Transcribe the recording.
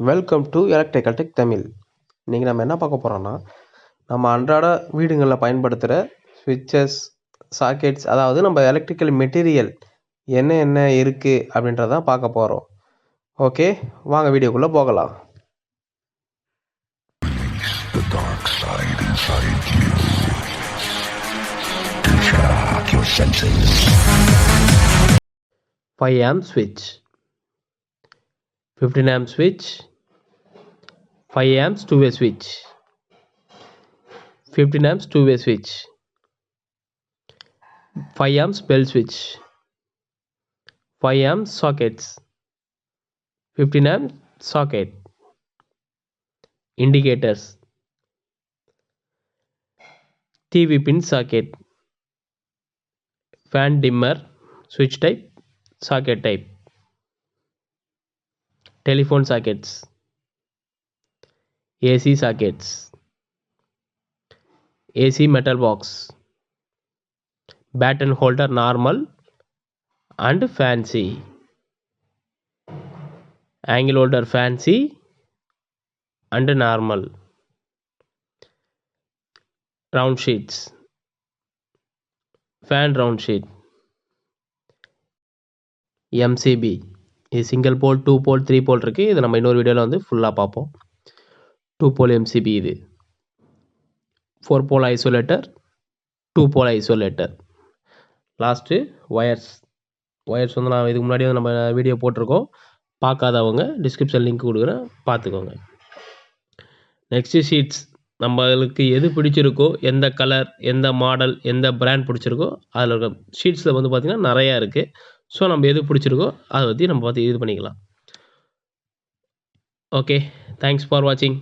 Welcome to electrical tech Tamil. இன்றைக்கி நம்ம என்ன பார்க்க போகிறோம்னா, நம்ம அன்றாட வீடுகளில் பயன்படுத்துகிற ஸ்விட்சஸ், சாக்கெட்ஸ், அதாவது நம்ம எலக்ட்ரிக்கல் மெட்டீரியல் என்ன இருக்குது அப்படின்றதான் பார்க்க போகிறோம். ஓகே, வாங்க வீடியோக்குள்ளே போகலாம். The dark side inside you. Contract your senses. 5 amp switch, 15 amp switch, 5 amps two-way switch, 15 amps two-way switch, 5 amps bell switch, 5 amps sockets, 15 amp socket, indicators, TV pin socket, fan dimmer, switch type, socket type, telephone sockets, AC sockets, AC metal box, baten holder normal and fancy, angle holder fancy and normal, round sheets, fan round sheet, MCB. இது single pole, 2 போல், 3 போல் இருக்குது. இது நம்ம இன்னொரு வீடியோவில் வந்து ஃபுல்லாக பார்ப்போம். 2 போல் MCB இது. 4 போல் ஐசோலேட்டர், 2 போல் ஐசோலேட்டர். லாஸ்ட்டு ஒயர்ஸ் வந்து நான் இதுக்கு முன்னாடி வந்து நம்ம வீடியோ போட்டிருக்கோம். பார்க்காதவங்க டிஸ்கிரிப்ஷன் லிங்க் கொடுக்குறேன், பார்த்துக்கோங்க. Next sheets. நம்மளுக்கு எது பிடிச்சிருக்கோ, எந்த கலர், எந்த மாடல், எந்த பிராண்ட் பிடிச்சிருக்கோ அதில் இருக்க ஷீட்ஸில் வந்து பார்த்திங்கன்னா நிறையா இருக்குது. ஸோ நம்ம எது பிடிச்சிருக்கோ அதை பற்றி நம்ம பார்த்து இது பண்ணிக்கலாம். ஓகே, தேங்க்ஸ் ஃபார் வாட்சிங்.